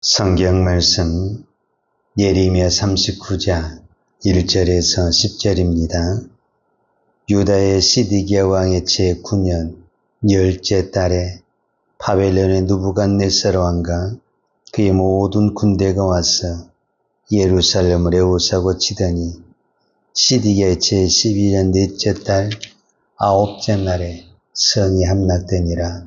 성경 말씀 예레미야 39장 1절에서 10절입니다. 유다의 시드기야 왕의 제9년 10째 달에 바벨론의 느부갓네살 왕과 그의 모든 군대가 와서 예루살렘을 에워싸고 치더니 시드기야의 제12년 넷째 달 9째 날에 성이 함락되니라.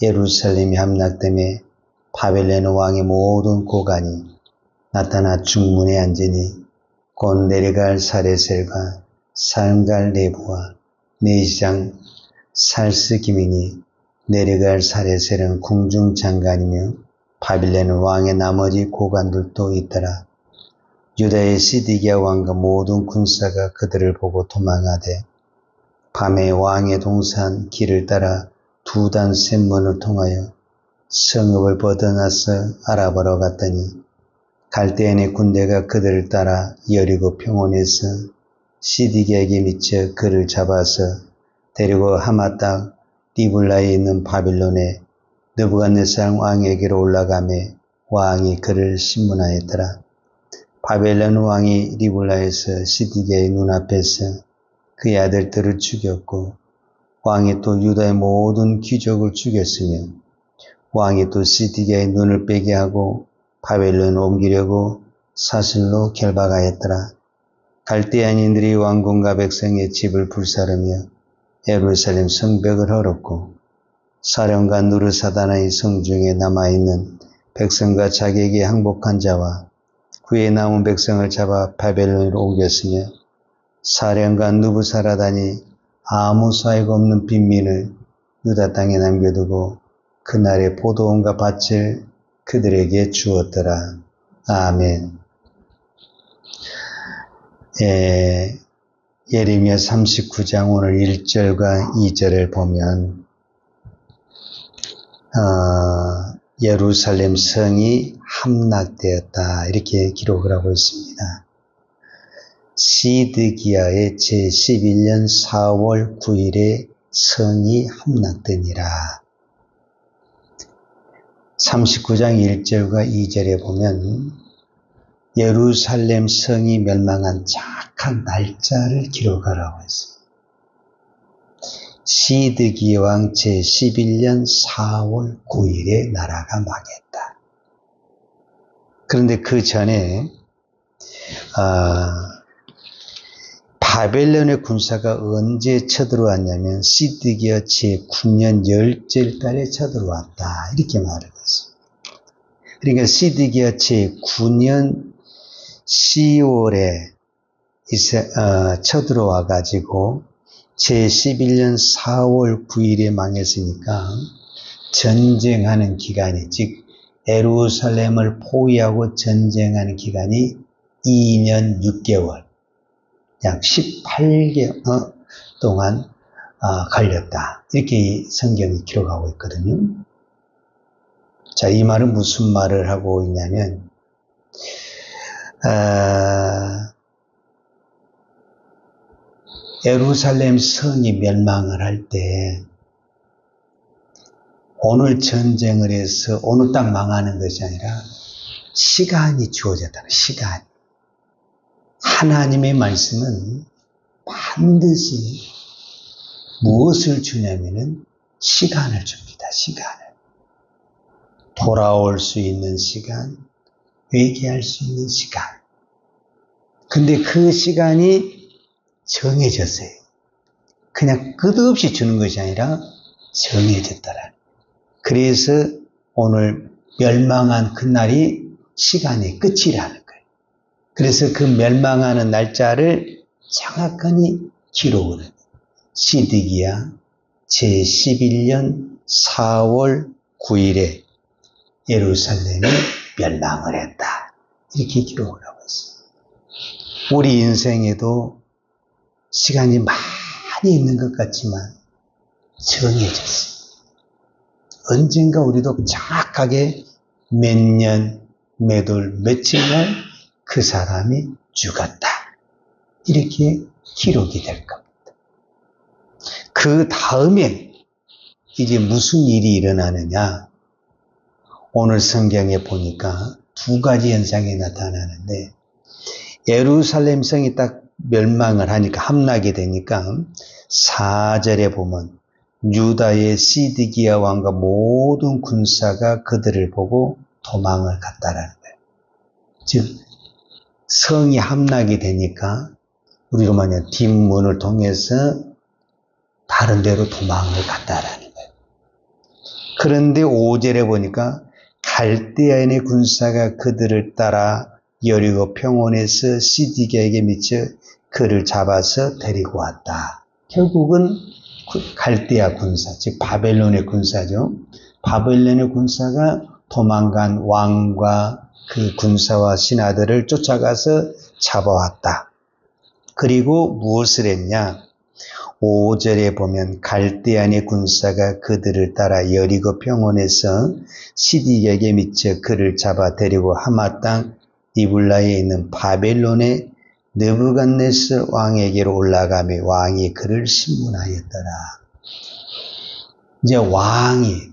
예루살렘이 함락됨에 바벨론 왕의 모든 고관이 나타나 중문에 앉으니 곧 내려갈 사레셀과 살갈 네부와 내시장 살스기민이 내려갈 사레셀은 궁중장관이며 바벨론 왕의 나머지 고관들도 있더라. 유다의 시드기야 왕과 모든 군사가 그들을 보고 도망하되 밤에 왕의 동산 길을 따라 두 단 샘문을 통하여 성읍을 벗어나서 아라바로 갔더니 갈대아인의 군대가 그들을 따라 여리고 평원에서 시드기야에게 미쳐 그를 잡아서 데리고 하마딱 리블라에 있는 바빌론의 느부갓네살 왕에게로 올라가매 왕이 그를 심문하였더라. 바벨론 왕이 리블라에서 시드기야의 눈앞에서 그의 아들들을 죽였고 왕이 또 유다의 모든 귀족을 죽였으며 왕이 또 시드기야의 눈을 빼게 하고 바벨론을 옮기려고 사슬로 결박하였더라. 갈대아인들이 왕궁과 백성의 집을 불사르며 예루살렘 성벽을 헐었고 사령관 누르사다나의 성중에 남아있는 백성과 자기에게 항복한 자와 그의 남은 백성을 잡아 바벨론으로 옮겼으며 사령관 누부사라단이 아무 사이가 없는 빈민을 유다 땅에 남겨두고 그날의 포도원과 밭을 그들에게 주었더라. 아멘. 예레미야 39장 오늘 1절과 2절을 보면 예루살렘 성이 함락되었다 이렇게 기록을 하고 있습니다. 시드기야의 제11년 4월 9일에 성이 함락되니라. 39장 1절과 2절에 보면 예루살렘 성이 멸망한 정확한 날짜를 기록하라고 했습니다. 시드기야 왕 제11년 4월 9일에 나라가 망했다. 그런데 그 전에 바벨론의 군사가 언제 쳐들어왔냐면 시드기야 제9년 10째 달에 쳐들어왔다 이렇게 말을 했습니다. 그러니까 시드기야 제9년 10월에 쳐들어와 가지고 제11년 4월 9일에 망했으니까 전쟁하는 기간이 즉 예루살렘을 포위하고 전쟁하는 기간이 2년 6개월 약 18개월 동안 걸렸다. 이렇게 성경이 기록하고 있거든요. 자, 이 말은 무슨 말을 하고 있냐면 예루살렘 성이 멸망을 할 때 오늘 전쟁을 해서 오늘 딱 망하는 것이 아니라 시간이 주어졌다는 시간. 하나님의 말씀은 반드시 무엇을 주냐면은 시간을 줍니다. 시간을. 돌아올 수 있는 시간, 회개할 수 있는 시간. 근데 그 시간이 정해졌어요. 그냥 끝없이 주는 것이 아니라 정해졌더라. 그래서 오늘 멸망한 그날이 시간의 끝이라는 거예요. 그래서 그 멸망하는 날짜를 정확하게 기록을 해요. 시드기야 제11년 4월 9일에 예루살렘이 멸망을 했다. 이렇게 기록을 하고 있어요. 우리 인생에도 시간이 많이 있는 것 같지만 정해졌어요. 언젠가 우리도 정확하게 몇 년, 몇 월, 며칠 날 그 사람이 죽었다. 이렇게 기록이 될 겁니다. 그 다음에 이제 무슨 일이 일어나느냐? 오늘 성경에 보니까 두 가지 현상이 나타나는데 예루살렘 성이 딱 멸망을 하니까 함락이 되니까 4절에 보면 유다의 시드기야 왕과 모든 군사가 그들을 보고 도망을 갔다라는 거예요. 즉 성이 함락이 되니까 우리가 만약 뒷문을 통해서 다른 데로 도망을 갔다라는 거예요. 그런데 5절에 보니까 갈대아인의 군사가 그들을 따라 여리고 평원에서 시드기야에게 미쳐 그를 잡아서 데리고 왔다. 결국은 갈대아 군사, 즉 바벨론의 군사죠. 바벨론의 군사가 도망간 왕과 그 군사와 신하들을 쫓아가서 잡아왔다. 그리고 무엇을 했냐? 5절에 보면 갈대아인의 군사가 그들을 따라 여리고 평원에서 시드기야에게 미쳐 그를 잡아 데리고 하마 땅 리블라에 있는 바벨론의 느부갓네살 왕에게로 올라가며 왕이 그를 심문하였더라. 이제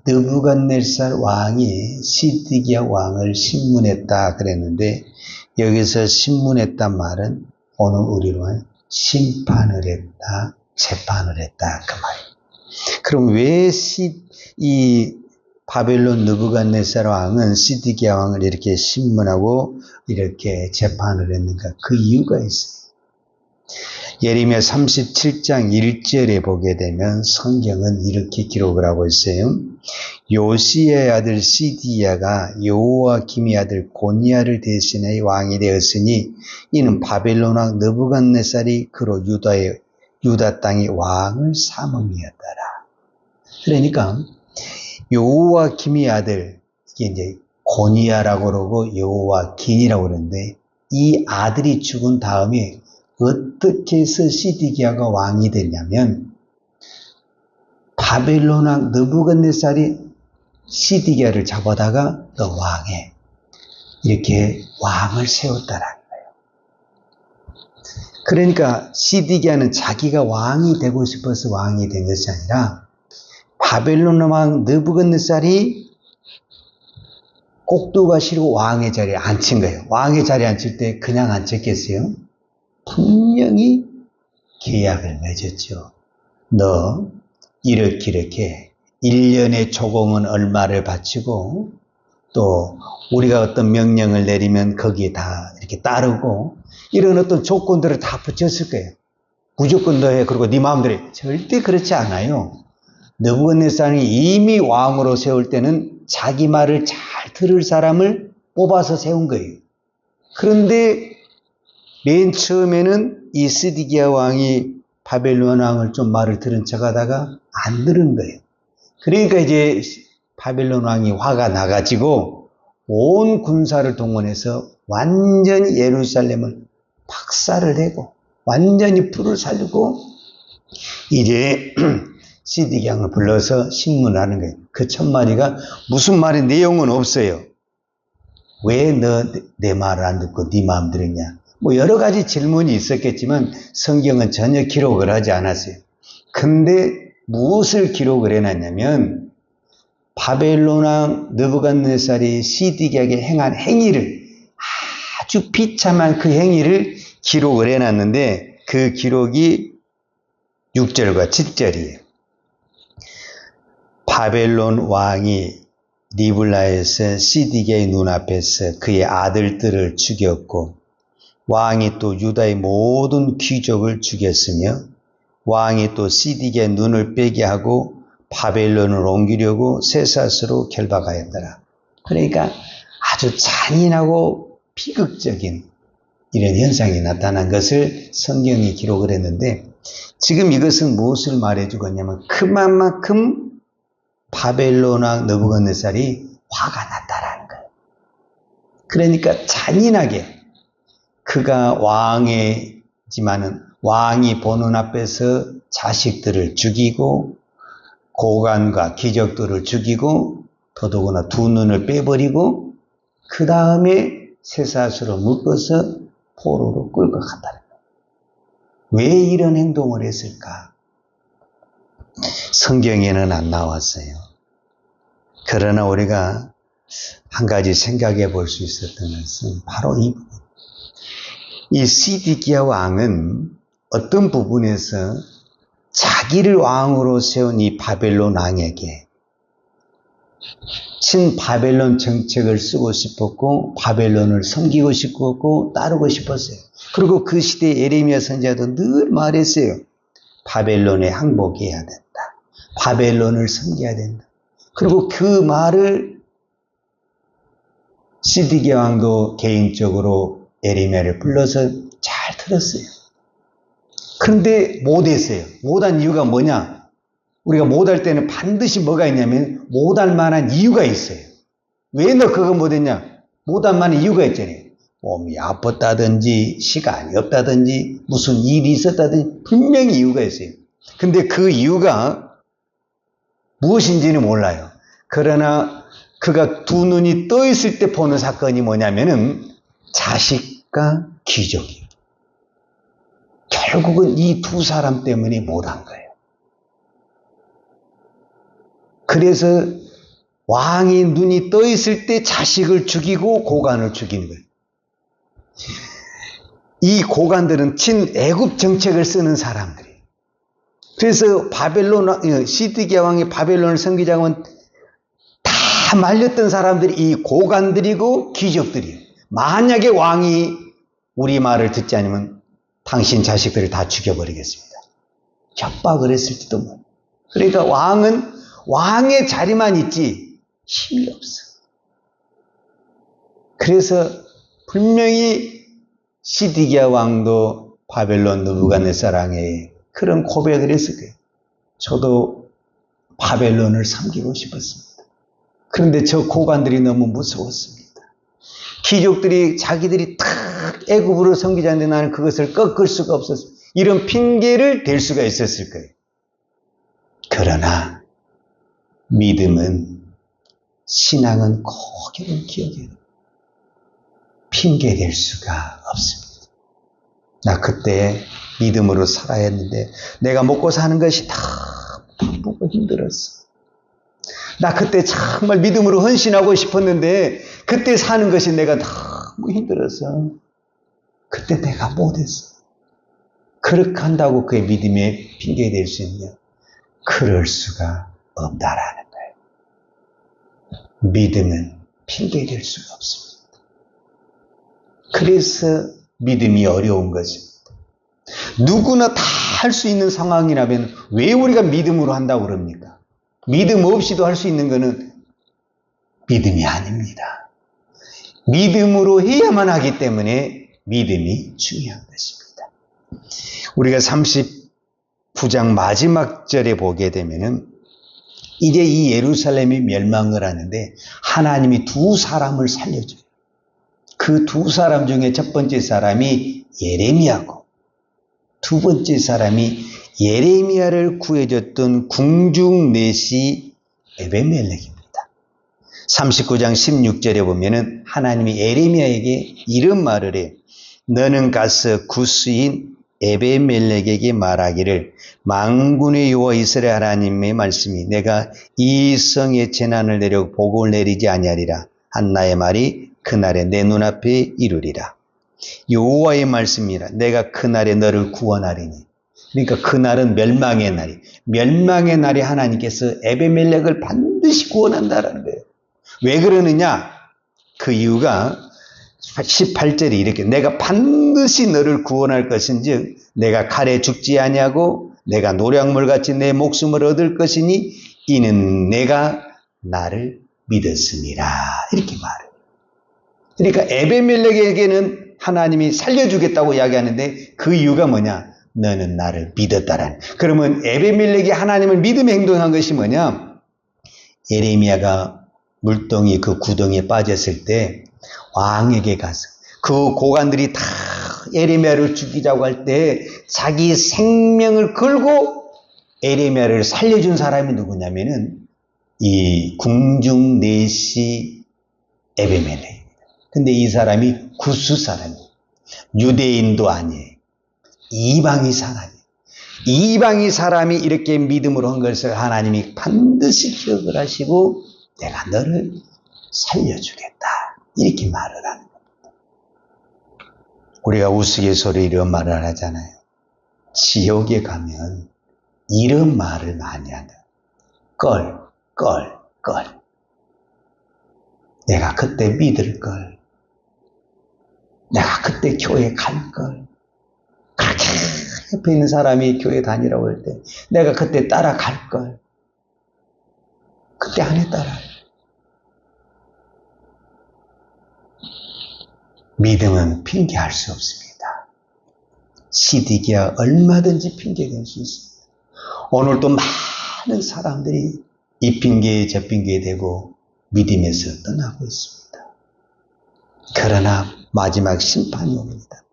느부갓네살 왕이 시드기야 왕을 심문했다 그랬는데 여기서 심문했단 말은 오늘 우리로 한 심판을 했다, 재판을 했다 그 말이에요. 그럼 왜 이 바벨론 느부갓네살 왕은 시드기야 왕을 이렇게 심문하고 이렇게 재판을 했는가? 그 이유가 있어요. 예레미야 37장 1절에 보게 되면 성경은 이렇게 기록을 하고 있어요. 요시야의 아들 시드기야가 여호야김의 아들 고니야를 대신해 왕이 되었으니 이는 바벨론 왕 느부갓네살이 그로 유다 땅의 왕을 삼음이었더라. 그러니까 여호야김의 아들, 이게 이제 고니야라고 그러고 여호야긴이라고 그러는데 이 아들이 죽은 다음에 어떻게 해서 시드기야가 왕이 됐냐면 바벨론 왕 느부갓네살이 시드기야를 잡아다가 너 왕해 이렇게 왕을 세웠다라는 거예요. 그러니까 시드기야는 자기가 왕이 되고 싶어서 왕이 된 것이 아니라 바벨론 왕 느부갓네살이 꼭두가 싫고 왕의 자리에 앉힌 거예요. 왕의 자리에 앉힐 때 그냥 앉혔겠어요? 분명히 계약을 맺었죠. 너 이렇게 1년의 조공은 얼마를 바치고 또 우리가 어떤 명령을 내리면 거기에 다 이렇게 따르고 이런 어떤 조건들을 다 붙였을 거예요. 무조건 너해. 그리고 네 마음대로 해. 절대 그렇지 않아요. 느부갓네살이 이미 왕으로 세울 때는 자기 말을 잘 들을 사람을 뽑아서 세운 거예요. 그런데 맨 처음에는 이 시드기야 왕이 바벨론 왕을 좀 말을 들은 척 하다가 안 들은 거예요. 그러니까 이제 바벨론 왕이 화가 나가지고 온 군사를 동원해서 완전히 예루살렘을 박살을 내고 완전히 불을 살리고 이제 시드기야 왕을 불러서 신문을 하는 거예요. 그 첫 마디가 무슨 말의 내용은 없어요. 왜 너 내 말을 안 듣고 네 마음대로 했냐? 뭐 여러 가지 질문이 있었겠지만 성경은 전혀 기록을 하지 않았어요. 근데 무엇을 기록을 해놨냐면 바벨론 왕 느부갓네살이 시드기야에게 행한 행위를 아주 비참한 그 행위를 기록을 해놨는데 그 기록이 6절과 7절이에요. 바벨론 왕이 리블라에서 시드기야의 눈앞에서 그의 아들들을 죽였고 왕이 또 유다의 모든 귀족을 죽였으며 왕이 또 시드기야의 눈을 빼게 하고 바벨론을 옮기려고 쇠사슬로 결박하였더라. 그러니까 아주 잔인하고 비극적인 이런 현상이 나타난 것을 성경이 기록을 했는데 지금 이것은 무엇을 말해주고 있냐면 그만큼 바벨론 왕 느부갓네살이 화가 났다라는 거예요. 그러니까 잔인하게 그가 왕이지만은 왕이 보는 앞에서 자식들을 죽이고 고관과 귀족들을 죽이고 더더구나 두 눈을 빼버리고 그 다음에 쇠사슬로 묶어서 포로로 끌고 갔다는 거예요. 왜 이런 행동을 했을까? 성경에는 안 나왔어요. 그러나 우리가 한 가지 생각해 볼 수 있었던 것은 바로 이 부분. 이 시드기야 왕은 어떤 부분에서 자기를 왕으로 세운 이 바벨론 왕에게 친바벨론 정책을 쓰고 싶었고 바벨론을 섬기고 싶었고 따르고 싶었어요. 그리고 그 시대에 예레미야 선지자도 늘 말했어요. 바벨론에 항복해야 된다. 바벨론을 섬겨야 된다. 그리고 그 말을 시드기야 왕도 개인적으로 예레미야를 불러서 잘 들었어요. 그런데 못했어요. 못한 이유가 뭐냐? 우리가 못할 때는 반드시 뭐가 있냐면 못할 만한 이유가 있어요. 왜 너 그거 못했냐? 못할 만한 이유가 있잖아요. 몸이 아팠다든지 시간이 없다든지 무슨 일이 있었다든지 분명히 이유가 있어요. 근데 그 이유가 무엇인지는 몰라요. 그러나 그가 두 눈이 떠 있을 때 보는 사건이 뭐냐면은 자식과 귀족이에요. 결국은 이 두 사람 때문에 못한 거예요. 그래서 왕이 눈이 떠 있을 때 자식을 죽이고 고관을 죽이는 거예요. 이 고관들은 친애굽 정책을 쓰는 사람들이에요. 그래서 시드기야 왕이 바벨론을 섬기자고 하면 다 말렸던 사람들이 이 고관들이고 귀족들이에요. 만약에 왕이 우리 말을 듣지 않으면 당신 자식들을 다 죽여버리겠습니다. 협박을 했을지도 모르. 그러니까 왕은 왕의 자리만 있지 힘이 없어. 그래서 분명히 시드기야 왕도 바벨론 느부갓네살왕에 그런 고백을 했을 거예요. 저도 바벨론을 섬기고 싶었습니다. 그런데 저 고관들이 너무 무서웠습니다. 귀족들이 자기들이 탁 애굽으로 섬기자는데 나는 그것을 꺾을 수가 없었어요. 이런 핑계를 댈 수가 있었을 거예요. 그러나 믿음은, 신앙은 꼭 여러분 기억해요. 핑계 댈 수가 없습니다. 나 그때 믿음으로 살아야 했는데 내가 먹고 사는 것이 다 바쁘고 힘들었어. 나 그때 정말 믿음으로 헌신하고 싶었는데 그때 사는 것이 내가 너무 힘들어서 그때 내가 못했어. 그렇게 한다고 그의 믿음에 핑계 댈 수 있냐? 그럴 수가 없다라는 거예요. 믿음은 핑계 댈 수가 없습니다. 그래서 믿음이 어려운 것입니다. 누구나 다 할 수 있는 상황이라면 왜 우리가 믿음으로 한다고 그럽니까? 믿음 없이도 할 수 있는 것은 믿음이 아닙니다. 믿음으로 해야만 하기 때문에 믿음이 중요한 것입니다. 우리가 39장 마지막 절에 보게 되면은 이제 이 예루살렘이 멸망을 하는데 하나님이 두 사람을 살려줘요. 그 두 사람 중에 첫 번째 사람이 예레미야고 두 번째 사람이 예레미야를 구해줬던 궁중내시 에베멜렉입니다. 39장 16절에 보면은 하나님이 예레미야에게 이런 말을 해요. 너는 가서 구스인 에베멜렉에게 말하기를 만군의 여호와 이스라엘 하나님의 말씀이 내가 이 성에 재난을 내려 복을 내리지 아니하리라 한 나의 말이 그날에 내 눈앞에 이루리라. 여호와의 말씀이라 내가 그날에 너를 구원하리니. 그러니까 그날은 멸망의 날이. 멸망의 날에 하나님께서 에베멜렉을 반드시 구원한다라는 거예요. 왜 그러느냐? 그 이유가 18절에 이렇게 내가 반드시 너를 구원할 것인즉 내가 칼에 죽지 아니하고 내가 노량물같이 내 목숨을 얻을 것이니 이는 내가 나를 믿었음이라. 이렇게 말해요. 그러니까 에베멜렉에게는 하나님이 살려주겠다고 이야기하는데 그 이유가 뭐냐? 너는 나를 믿었다라는. 그러면 에베멜렉이 하나님을 믿음에 행동한 것이 뭐냐? 예레미야가 물동이 그 구덩이에 빠졌을 때 왕에게 가서 그 고관들이 다 예레미야를 죽이자고 할 때 자기 생명을 걸고 예레미야를 살려준 사람이 누구냐면은 이 궁중내시 에베멜렉입니다. 근데 이 사람이 구스 사람이에요. 유대인도 아니에요. 이방인 사람이에요. 이방인 사람이 이렇게 믿음으로 한 것을 하나님이 반드시 기억을 하시고 내가 너를 살려주겠다. 이렇게 말을 하는 겁니다. 우리가 우스갯소리로 이런 말을 하잖아요. 지옥에 가면 이런 말을 많이 한다. 걸. 내가 그때 믿을 걸. 내가 그때 교회 갈 걸. 그렇게 옆에 있는 사람이 교회 다니라고 할 때 내가 그때 따라갈 걸. 그때 안 했더라. 믿음은 핑계할 수 없습니다. 시디기야 얼마든지 핑계될 수 있습니다. 오늘도 많은 사람들이 이 핑계에 저 핑계에 대고 믿음에서 떠나고 있습니다. 그러나 마지막 심판이 옵니다.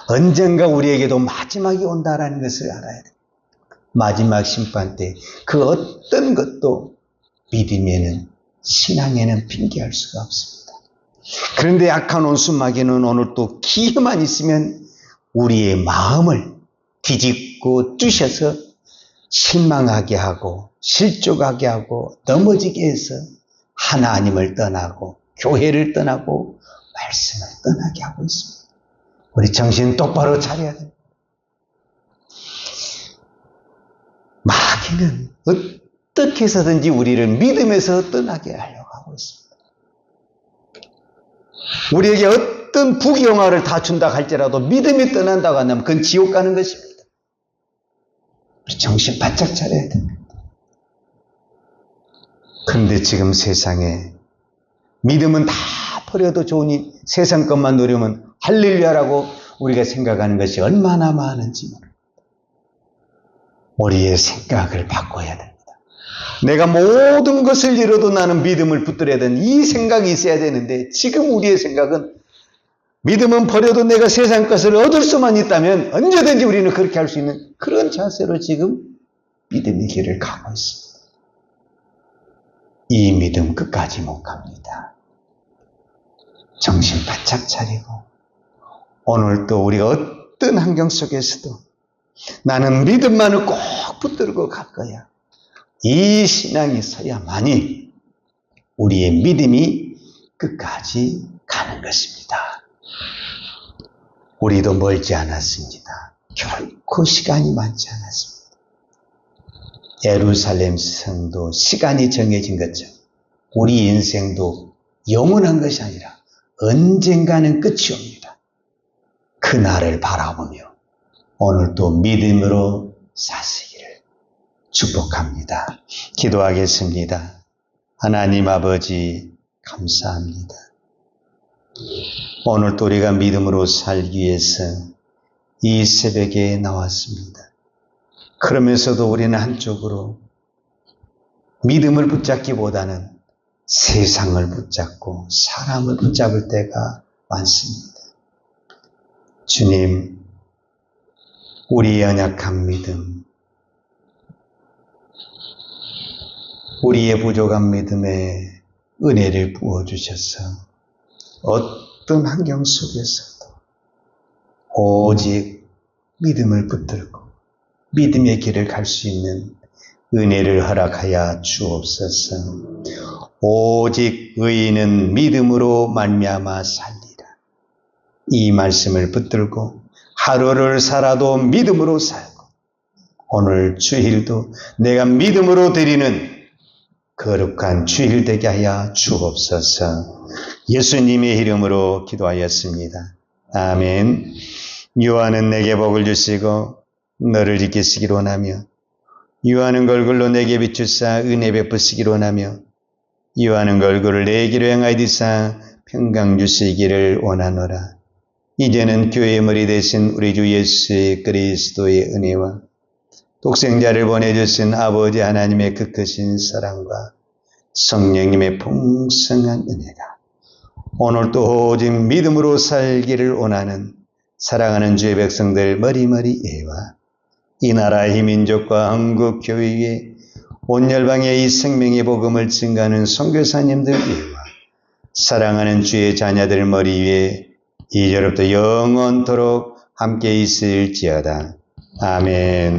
언젠가 우리에게도 마지막이 온다라는 것을 알아야 됩니다. 마지막 심판 때 그 어떤 것도 믿음에는, 신앙에는 핑계할 수가 없습니다. 그런데 악한 원수마귀는 오늘 또 기회만 있으면 우리의 마음을 뒤집고 쑤셔서 실망하게 하고 실족하게 하고 넘어지게 해서 하나님을 떠나고 교회를 떠나고 말씀을 떠나게 하고 있습니다. 우리 정신 똑바로 차려야 됩니다. 마귀는 어떻게 해서든지 우리를 믿음에서 떠나게 하려고 하고 있습니다. 우리에게 어떤 부귀영화를 다 준다 할지라도 믿음이 떠난다고 한다면 그건 지옥 가는 것입니다. 우리 정신 바짝 차려야 됩니다. 그런데 지금 세상에 믿음은 다 버려도 좋으니 세상 것만 누리면 할렐루야라고 우리가 생각하는 것이 얼마나 많은지 모릅니다. 우리의 생각을 바꿔야 됩니다. 내가 모든 것을 잃어도 나는 믿음을 붙들어야 되는 이 생각이 있어야 되는데 지금 우리의 생각은 믿음은 버려도 내가 세상 것을 얻을 수만 있다면 언제든지 우리는 그렇게 할 수 있는 그런 자세로 지금 믿음의 길을 가고 있습니다. 이 믿음 끝까지 못 갑니다. 정신 바짝 차리고 오늘 또 우리가 어떤 환경 속에서도 나는 믿음만을 꼭 붙들고 갈 거야. 이 신앙이 서야만이 우리의 믿음이 끝까지 가는 것입니다. 우리도 멀지 않았습니다. 결코 시간이 많지 않았습니다. 예루살렘 성도 시간이 정해진 것처럼 우리 인생도 영원한 것이 아니라 언젠가는 끝이 옵니다. 그날을 바라보며 오늘도 믿음으로 사시기를 축복합니다. 기도하겠습니다. 하나님 아버지 감사합니다. 오늘도 우리가 믿음으로 살기 위해서 이 새벽에 나왔습니다. 그러면서도 우리는 한쪽으로 믿음을 붙잡기보다는 세상을 붙잡고 사람을 붙잡을 때가 많습니다. 주님, 우리의 연약한 믿음, 우리의 부족한 믿음에 은혜를 부어주셔서 어떤 환경 속에서도 오직 믿음을 붙들고 믿음의 길을 갈 수 있는 은혜를 허락하여 주옵소서. 오직 의인은 믿음으로 말미암아 살리라. 이 말씀을 붙들고 하루를 살아도 믿음으로 살고 오늘 주일도 내가 믿음으로 드리는 거룩한 주일 되게 하여 주옵소서. 예수님의 이름으로 기도하였습니다. 아멘. 요한은 내게 복을 주시고 너를 지키시기를 원하며 유하는 걸굴로 내게 비추사 은혜 베푸시기를 원하며 유하는 걸굴을 내 길로 향하여디사 평강 주시기를 원하노라. 이제는 교회의 머리 되신 우리 주 예수 그리스도의 은혜와 독생자를 보내주신 아버지 하나님의 그 크신 사랑과 성령님의 풍성한 은혜가 오늘도 오직 믿음으로 살기를 원하는 사랑하는 주의 백성들 머리머리 예와 이 나라의 민족과 한국 교회 위에 온 열방의 이 생명의 복음을 증가하는 선교사님들 위에와 사랑하는 주의 자녀들 머리 위에 이제로부터 영원토록 함께 있을지어다. 아멘.